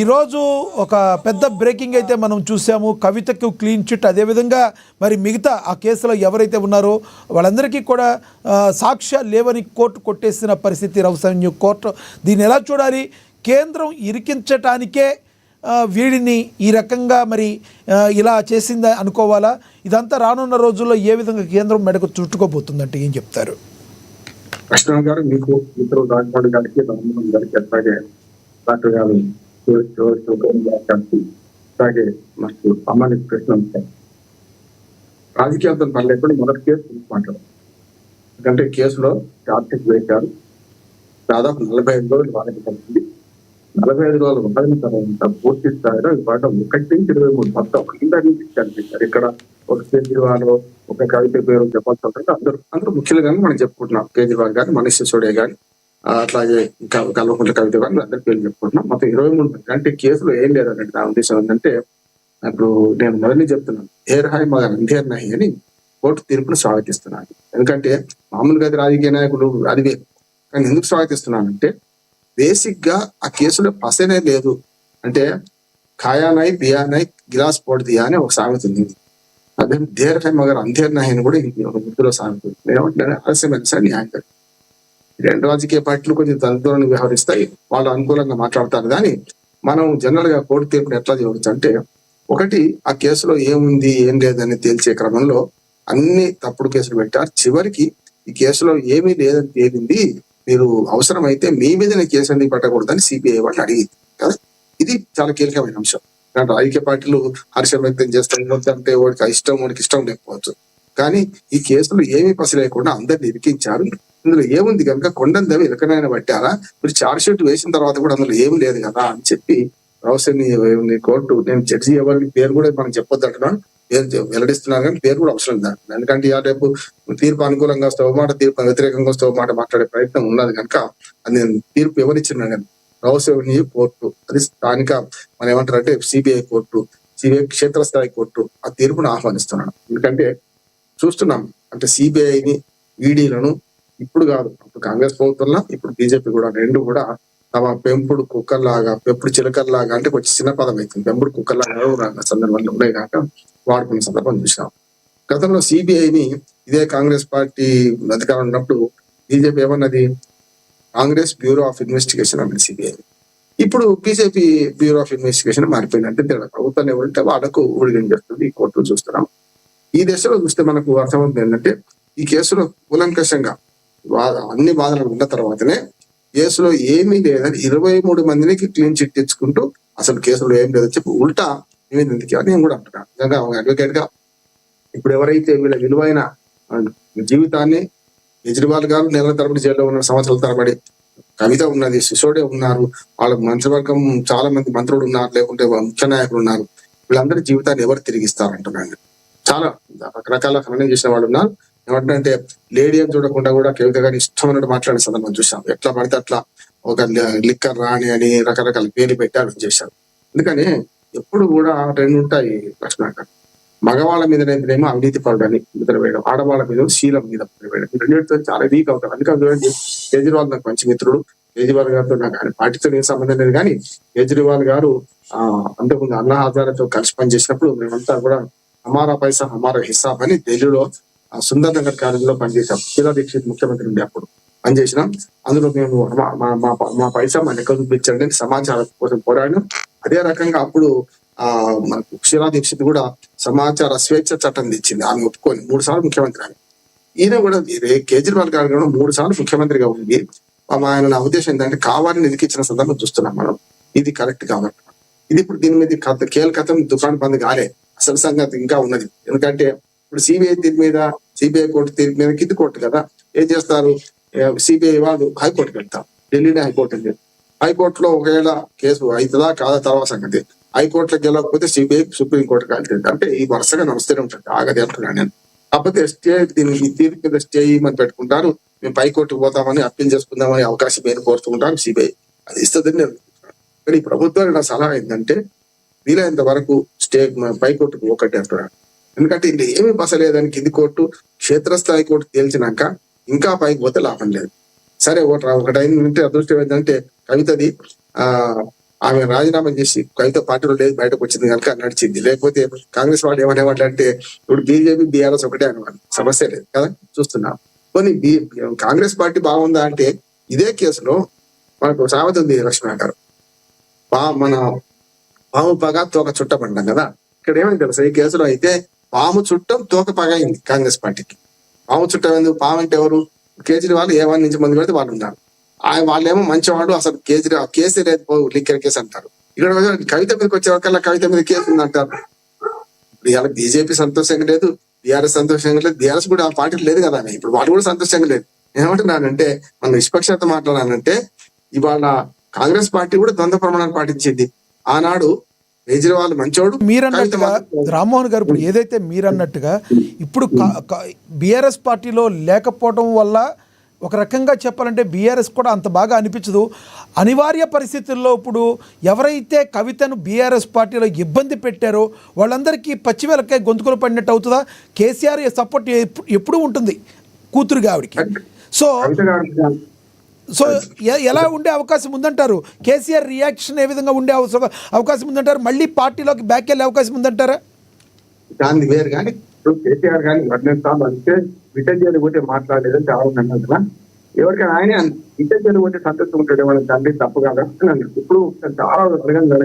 ఈరోజు ఒక పెద్ద బ్రేకింగ్ అయితే మనం చూసాము. కవితకు క్లీన్ చిట్, అదేవిధంగా మరి మిగతా ఆ కేసులో ఎవరైతే ఉన్నారో వాళ్ళందరికీ కూడా సాక్ష్యాలు లేవని కోర్టు కొట్టేసిన పరిస్థితి రౌసన్యూ కోర్టు. దీన్ని ఎలా చూడాలి? కేంద్రం ఇరికించటానికే వీడిని ఈ రకంగా మరి ఇలా చేసిందా అనుకోవాలా? ఇదంతా రానున్న రోజుల్లో ఏ విధంగా కేంద్రం మెడకు చుట్టుకోబోతుందంటే ఏం చెప్తారు? కృష్ణ గారు, మీకు మిత్రులు రాజమౌళి గారికి, రామ్మోహన్ గారికి, అట్లాగే డాక్టర్ గారు అలాగే మనకు సామాన్య కృష్ణ రాజకీయాలతో పని లేకుండా మొదటి కేసు మాట్లాడారు. ఎందుకంటే కేసులో ఛార్జ్షీట్ వేశారు. దాదాపు 45 రోజులు వాదన కలిసింది. 45 రోజులు వాదన తర్వాత పూర్తి స్థాయిలో ఇవాళ 1 నుంచి 23 మొత్తం అందరి నుంచి కనిపించారు. ఇక్కడ ఒక కేజ్రీవాల్, ఒక కవిత పేరు చెప్పాల్సి ఉంటుంది. అందరూ ముఖ్యులుగా మనం చెప్పుకుంటున్నాం. కేజ్రీవాల్ గారు, మనీష్ సిసోడియా గారు, అట్లాగే కల్వకుంట్ల కవిత గారు, అందరి పేర్లు చెప్పుకుంటున్నాం. మొత్తం 23 అంటే కేసులో ఏం లేదంటే నా ఉద్దేశం ఏంటంటే, ఇప్పుడు నేను మొదటి చెప్తున్నాను, హేర్ హాయ్ మగన్ అంధేర్ నహి అని కోర్టు తీర్పును స్వాగతిస్తున్నాను. ఎందుకంటే మామూలుగా రాజకీయ నాయకులు అది వేరు, కానీ ఎందుకు స్వాగతిస్తున్నానంటే బేసిక్ గా ఆ కేసులో పసనే లేదు. అంటే ఖాయానాయ్ బియానాయ్ గిలాస్ పోటీ దియా అని ఒక సామెత ఉంది. అదే దేర్ హై మగర్ అంధేర్ నహి అని కూడా ఉర్దూలో సామెత ఉంది. ఏమంటే ఆలస్యమైన న్యాయం. రెండు రాజకీయ పార్టీలు కొంచెం తనతోని వ్యవహరిస్తాయి, వాళ్ళు అనుకూలంగా మాట్లాడతారు. కానీ మనం జనరల్ గా కోర్టు తీర్పుని ఎట్లా చేయవచ్చు అంటే, ఒకటి ఆ కేసులో ఏముంది ఏం లేదని తేల్చే క్రమంలో అన్ని తప్పుడు కేసులు పెట్టారు. చివరికి ఈ కేసులో ఏమీ లేదని తేలింది, మీరు అవసరమైతే మీ మీదనే కేసు ఎందుకు పెట్టకూడదని సిబిఐ వాళ్ళు అడిగింది కదా. ఇది చాలా కీలకమైన అంశం. కానీ రాజకీయ పార్టీలు హర్షం వ్యక్తం చేస్తాం అంటే వాడికి ఇష్టం లేకపోవచ్చు, కానీ ఈ కేసులో ఏమీ పసి లేకుండా అందరిని ఇరికించారు. ఇందులో ఏముంది కనుక కొండందవి ఇలకనైనా పట్టారా, మీరు ఛార్జ్ షీట్ వేసిన తర్వాత కూడా అందులో ఏమి లేదు కదా అని చెప్పి రౌసన్యూ కోర్టు, నేను జడ్జి ఎవరికి పేరు కూడా మనం చెప్పొద్దు అంటున్నాను, పేరు వెల్లడిస్తున్నాను, కానీ పేరు కూడా అవసరం లేదు. ఎందుకంటే రేపు తీర్పు అనుకూలంగా వస్తే ఒక మాట, తీర్పు వ్యతిరేకంగా వస్తే ఒక మాట మాట్లాడే ప్రయత్నం ఉన్నది కనుక అది నేను తీర్పు ఎవరిచ్చినా రౌసన్యూ కోర్టు, అది స్థానిక మనం ఏమంటారంటే సిబిఐ కోర్టు, సిబిఐ క్షేత్రస్థాయి కోర్టు ఆ తీర్పును ఆహ్వానిస్తున్నాను. ఎందుకంటే చూస్తున్నాం అంటే సిబిఐని, ఈడీలను ఇప్పుడు కాదు, అప్పుడు కాంగ్రెస్ ప్రభుత్వంలో, ఇప్పుడు బీజేపీ కూడా రెండు కూడా తమ పెంపుడు కుక్కర్లాగా, పెంపుడు చిలకల్లాగా, అంటే కొంచెం చిన్న పదం అవుతుంది, పెంపుడు కుక్కర్లాగా సందర్భాలు ఉన్నాయి కాక వాడుకున్న సందర్భం చూసాం. గతంలో సిబిఐని ఇదే కాంగ్రెస్ పార్టీ అధికారం ఉన్నప్పుడు బీజేపీ ఏమన్నది, కాంగ్రెస్ బ్యూరో ఆఫ్ ఇన్వెస్టిగేషన్ అన్నది సిబిఐ. ఇప్పుడు బీజేపీ బ్యూరో ఆఫ్ ఇన్వెస్టిగేషన్ మారిపోయిందంటే ప్రభుత్వం ఎవరంటే వాళ్ళకు ఊడిగం చేస్తుంది ఈ కోర్టులు చూస్తున్నాం. ఈ దశలో చూస్తే మనకు అర్థమవుతుంది ఏంటంటే, ఈ కేసులో కూలంకషంగా అన్ని బాధలు ఉన్న తర్వాతనే కేసులో ఏమీ లేదని 23 మందికి క్లీన్ చిట్ తెచ్చుకుంటూ అసలు కేసులో ఏం లేదని చెప్పి ఉల్టా నివేదించి అని నేను కూడా అంటున్నాను. నిజంగా అడ్వకేట్ గా ఇప్పుడు ఎవరైతే వీళ్ళ విలువైన జీవితాన్ని, కేజ్రీవాల్ గారు నెలల తరబడి జైల్లో ఉన్నారు, సంవత్సరాల తరబడి, కవిత ఉన్నది, సిసోడియా ఉన్నారు, వాళ్ళ మంత్రివర్గం చాలా మంది మంత్రులు ఉన్నారు, లేకుంటే ముఖ్య నాయకులు ఉన్నారు, వీళ్ళందరి జీవితాన్ని ఎవరు తిరిగిస్తారంటున్నాను. చాలా రకరకాల ఖననం చేసిన వాళ్ళు ఉన్నారు. ఏమంటే లేడీ అని చూడకుండా కూడా కవిత గారిని ఇష్టం అన్నట్టు మాట్లాడే సందర్భం చూసాం. ఎట్లా పడితే అట్లా ఒక లిక్కర్ రాణి అని రకరకాల పేర్లు పెట్టారు చేశారు. అందుకని ఎప్పుడు కూడా రెండు ఉంటాయి లక్ష్మణ, మగవాళ్ళ మీదనేమో అవినీతి పరుడని ముద్ర వేయడం, ఆడవాళ్ళ మీద శీలం మీద ముద్ర వేయడం, రెండింటితో చాలా వీక్ అవుతారు. అందుకని కేజ్రీవాల్ నాకు మంచి మిత్రుడు. కేజ్రీవాల్ గారితో నాకు ఆయన పార్టీతో ఏం సంబంధం లేదు, కానీ కేజ్రీవాల్ గారు అంతకుముందు అన్నా హజారేతో కలిసి పనిచేసినప్పుడు మేమంతా కూడా హమారా పైసా హమారా హిసాబ్ అని ఢిల్లీలో సుందర్ నగర్ కాలేజీలో పనిచేసాం. శీలా దీక్షిత్ ముఖ్యమంత్రి ఉండే అప్పుడు పనిచేసినాం. అందులో మేము మా పైసా మా లెక్క చూపించండి సమాచారం కోసం పోరాడినాం. అదే రకంగా అప్పుడు మనకు శీలా దీక్షిత్ కూడా సమాచార స్వేచ్ఛ చట్టం తెచ్చింది, ఆమె ఒప్పుకొని 3 సార్లు ముఖ్యమంత్రి అని. ఈయన కూడా కేజ్రీవాల్ గారు కూడా 3 సార్లు ముఖ్యమంత్రిగా ఉంది. ఆయన నా ఉద్దేశం ఏంటంటే కావాలని నిలికించిన సందర్భం చూస్తున్నాం మనం. ఇది కరెక్ట్ కాబట్టి ఇది ఇప్పుడు దీని మీద కేల్కతం దుకాణం బంద్ కాలే, అసలు సంగతి ఇంకా ఉన్నది. ఎందుకంటే ఇప్పుడు సిబిఐ తీర్పు మీద, సిబిఐ కోర్టు తీర్పు మీద కింది కోర్టు కదా, ఏం చేస్తారు, సిబిఐ వాళ్ళు హైకోర్టుకి వెళ్తారు. ఢిల్లీనే హైకోర్టు ఉంది. హైకోర్టులో ఒకవేళ కేసు అవుతుందా కాదా తర్వాత సంగతి. హైకోర్టులో గెలవకపోతే సిబిఐ సుప్రీంకోర్టుకి వెళ్తుంది. అంటే ఈ వరుసగా నడుస్తూనే ఉంటుంది, ఆగది అంటున్నాను నేను. కాకపోతే స్టే దీనికి ఈ తీర్పు మీద స్టే ఇవ్వమని పెట్టుకుంటారు, మేము పైకోర్టుకు పోతామని అప్పీల్ చేసుకుందామని అవకాశం ఏమి కోరుతుంటారు సిబిఐ, అది ఇస్తుందని నేను అనుకుంటున్నాను. కానీ ఈ ప్రభుత్వానికి నా సలహా ఏంటంటే వీలైనంత వరకు స్టే పైకోర్టుకు ఒకటి అంటున్నాను. ఎందుకంటే ఇది ఏమీ బసలేదని కింది కోర్టు, క్షేత్రస్థాయి కోర్టు తేల్చినాక ఇంకా పైకి పోతే లాభం లేదు. సరే ఒకటి అయిందంటే అదృష్టం ఏంటంటే కవితది ఆమె రాజీనామా చేసి కవిత పార్టీలో లేదు బయటకు వచ్చింది కనుక నడిచింది. లేకపోతే కాంగ్రెస్ వాళ్ళు ఏమనేవాళ్ళు అంటే ఇప్పుడు బీజేపీ బీఆర్ఎస్ ఒకటే అనేవాళ్ళు, సమస్య లేదు కదా. చూస్తున్నాం కొన్ని కాంగ్రెస్ పార్టీ బాగుందా అంటే ఇదే కేసులో మనకు సామెత ఉంది లక్ష్మణ గారు, మన పాము పగ తోక చుట్టపడ్డాం కదా. ఇక్కడ ఏమైంది తెలుసా, ఈ కేసులో అయితే పాము చుట్టం తోక పగ అయింది కాంగ్రెస్ పార్టీకి. పాము చుట్టం ఎందుకు, పాము అంటే ఎవరు, కేజ్రీవాల్ ఏ1 నుంచి మంది పెడితే వాళ్ళు ఉన్నారు. వాళ్ళేమో మంచివాడు, అసలు కేసీ లేదు లిక్కర్ కేసు అంటారు. ఇక్కడ కవిత మీదకి వచ్చే వరకల్లా కవిత మీద కేసు ఉంది అంటారు. ఇవాళ బీజేపీ సంతోషంగా లేదు, బీఆర్ఎస్ సంతోషంగా లేదు, బీఆర్ఎస్ కూడా ఆ పార్టీ లేదు కదా. ఇప్పుడు వాళ్ళు కూడా సంతోషంగా లేదు. ఏమంటున్నానంటే మన నిష్పక్షత మాట్లాడానంటే ఇవాళ కాంగ్రెస్ పార్టీ కూడా ద్వంద్వ ప్రమాణాలు పాటించింది. ఆనాడు కేజ్రీవాల్ మంచోడు, మీరన్నట్టుగా రామ్మోహన్ గారు ఇప్పుడు ఏదైతే మీరన్నట్టుగా ఇప్పుడు బీఆర్ఎస్ పార్టీలో లేకపోవడం వల్ల ఒక రకంగా చెప్పాలంటే బీఆర్ఎస్ కూడా అంత బాగా అనిపించదు. అనివార్య పరిస్థితుల్లో ఇప్పుడు ఎవరైతే కవితను బీఆర్ఎస్ పార్టీలో ఇబ్బంది పెట్టారో వాళ్ళందరికీ పచ్చివెలకాయ గొంతుకులు పడినట్టు అవుతుందా? కేసీఆర్ సపోర్ట్ ఎప్పుడూ ఉంటుంది కూతురుగా ఆవిడికి. సో ఎలా ఉండే అవకాశం ఉందంటారు? కేసీఆర్ రియాక్షన్ ఏ విధంగా ఉండే అవకాశం ఉందంటారు? మళ్ళీ పార్టీలోకి బ్యాక్ వెళ్ళే అవకాశం ఉందంటారా? దాన్ని వేరు కానీ ఇప్పుడు కేసీఆర్ కానీ వర్ణిస్తాం అంటే విటంజలు పోతే మాట్లాడలేదని ఆవును కదా. ఎవరికైనా ఆయన విటంజలు పోతే సంతోషం ఉంటాడు, వాళ్ళ తండ్రి తప్పు కాదా అని అన్నారు. ఇప్పుడు చాలా అడగంగా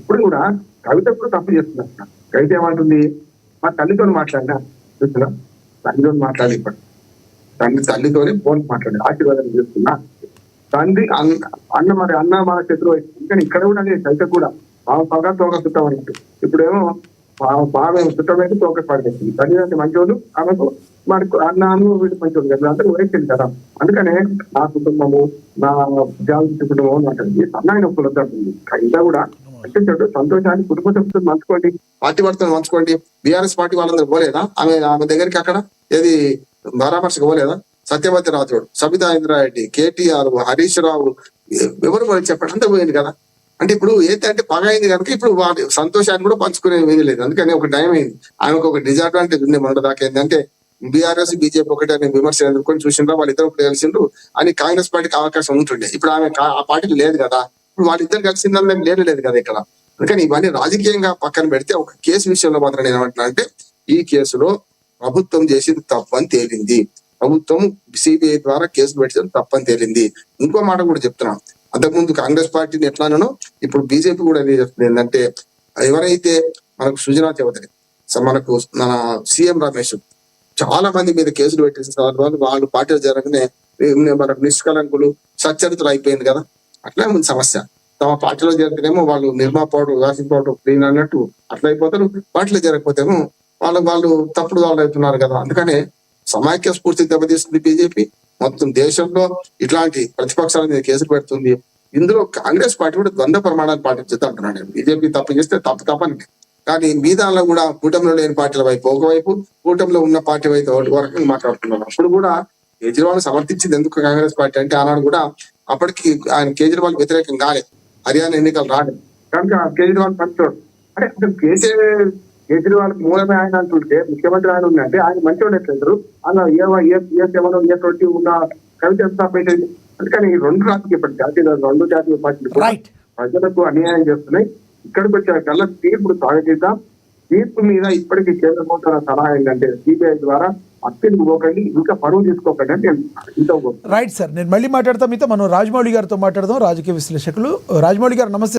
ఇప్పుడు కూడా కవిత కూడా తప్పు చేస్తున్నారు. కవిత ఏమంటుంది, మా తల్లితో మాట్లాడినా చూస్తున్నా, తల్లితో మాట్లాడి ఇప్పుడు తల్లితోనే ఫోన్ మాట్లాడి ఆశీర్వాదం చేస్తున్నా. తండ్రి అన్న మరి అన్న మన శత్రువు అయితే కానీ ఇక్కడ కూడా అదే కవిత కూడా బాగా తోక చుట్టం అన్నట్టు. ఇప్పుడేమో బాగా చుట్టమైతే తోక పడిపోతుంది. తల్లి మంచోళ్ళు, ఆమెకు మనకు అన్నాను వీటి మంచోళ్ళు కదా, అందరూ వయసు కదా. అందుకనే నా కుటుంబము నా జాగ్రత్త కుటుంబం అంటుంది. సన్నాయి నొప్పులు వద్దంటుంది. కవిత కూడా చెడు సంతోషాన్ని కుటుంబ సభ్యులు మంచుకోండి, పార్టీ వారితో మంచుకోండి. బీఆర్ఎస్ పార్టీ వాళ్ళందరూ పోలేదా ఆమె దగ్గరికి? అక్కడ ఏది పరామర్శకు పోలేదా? సత్యవతి రాథోడ్, సబితా ఇంద్రారెడ్డి, కేటీఆర్, హరీష్ రావు, ఎవరు పోయి చెప్పండి, అంతా పోయింది కదా. అంటే ఇప్పుడు ఏంటంటే పగ అయింది కనుక ఇప్పుడు వాటి సంతోషాన్ని కూడా పంచుకునే వీలు లేదు. అందుకని ఒక టైం అయింది. ఆమెకు ఒక డిసడ్వాంటేజ్ ఉంది మన దాకా. ఏంటంటే బీఆర్ఎస్ బీజేపీ ఒకటే అనే విమర్శ ఎదుర్కొని చూసిండ్రా, వాళ్ళిద్దరు ఇప్పుడు కలిసిండ్రు అని కాంగ్రెస్ పార్టీకి అవకాశం ఉంటుండే. ఇప్పుడు ఆమె ఆ పార్టీకి లేదు కదా. ఇప్పుడు వాళ్ళిద్దరు కలిసిందని మేము లేదు కదా ఇక్కడ. అందుకని ఇవన్నీ రాజకీయంగా పక్కన పెడితే ఒక కేసు విషయంలో మాత్రం నేను ఏమంటున్నా అంటే ఈ కేసులో ప్రభుత్వం చేసింది తప్పని తేలింది. ప్రభుత్వం సిబిఐ ద్వారా కేసులు పెట్టడం తప్పని తేలింది. ఇంకో మాట కూడా చెప్తున్నాం, అంతకుముందు కాంగ్రెస్ పార్టీని ఎట్లానో ఇప్పుడు బీజేపీ కూడా అదే చెప్తుంది. ఏంటంటే ఎవరైతే మనకు సుజనా చౌదరి, మనకు మన సీఎం రమేష్ చాలా మంది మీద కేసులు పెట్టేసిన సందర్భాలు వాళ్ళు పార్టీలు జరగనే మనకు నిష్కలంకులు సచ్చరితులు అయిపోయింది కదా. అట్లా ఉంది సమస్య. తమ పార్టీలో జరిగితేనేమో వాళ్ళు నిర్మా పౌడర్, వాషింగ్ పౌడర్ క్లీన్ అన్నట్టు అట్లా అయిపోతారు. పార్టీలో జరగకపోతేమో వాళ్ళు తప్పుడు వాళ్ళు అవుతున్నారు కదా. అందుకనే సమాఖ్య స్ఫూర్తి దెబ్బతీస్తుంది బీజేపీ. మొత్తం దేశంలో ఇట్లాంటి ప్రతిపక్షాల మీద కేసులు పెడుతుంది. ఇందులో కాంగ్రెస్ పార్టీ కూడా ద్వంద్వ ప్రమాణాలు పాటించదు అంటున్నాను. బీజేపీ తప్పు చేస్తే తప్పని, కానీ మీ దానిలో కూడా కూటమిలో లేని పార్టీల వైపు ఒకవైపు, కూటమిలో ఉన్న పార్టీ వైపు వరకు మాట్లాడుతున్నారు. అప్పుడు కూడా కేజ్రీవాల్ సమర్థించింది ఎందుకు కాంగ్రెస్ పార్టీ అంటే ఆనాడు కూడా అప్పటికి ఆయన కేజ్రీవాల్ వ్యతిరేకం కాలేదు, హర్యానా ఎన్నికలు రాలేదు కనుక కేజ్రీవాల్ పంచాడు. అంటే అసలు కేజ్రీవాల్ మూలమే ఆయన అంటుంటే ముఖ్యమంత్రి ఆయన ఉందంటే ఆయన మంచివాడు ఎట్లంటారు అలా ఏ20 ఉన్న కవిత ఎంత పెట్టేది. అందుకని రెండు రాజకీయ పార్టీలు, రెండు జాతీయ పార్టీలు ప్రజలకు అన్యాయం చేస్తున్నాయి. ఇక్కడికి వచ్చే కల్లా తీర్పుడు స్వాగతిద్దాం. తీర్పు మీద ఇప్పటికీ కేంద్ర ప్రభుత్వం సలహా ఏంటంటే సిబిఐ ద్వారా అప్పీలు పోకండి, ఇంకా పరువు తీసుకోకండి అంటే ఇంత. రైట్ సార్, నేను మళ్ళీ మాట్లాడతాం మీతో. మనం రాజమౌళి గారితో మాట్లాడదాం, రాజకీయ విశ్లేషకులు. రాజమౌళి గారు నమస్తే.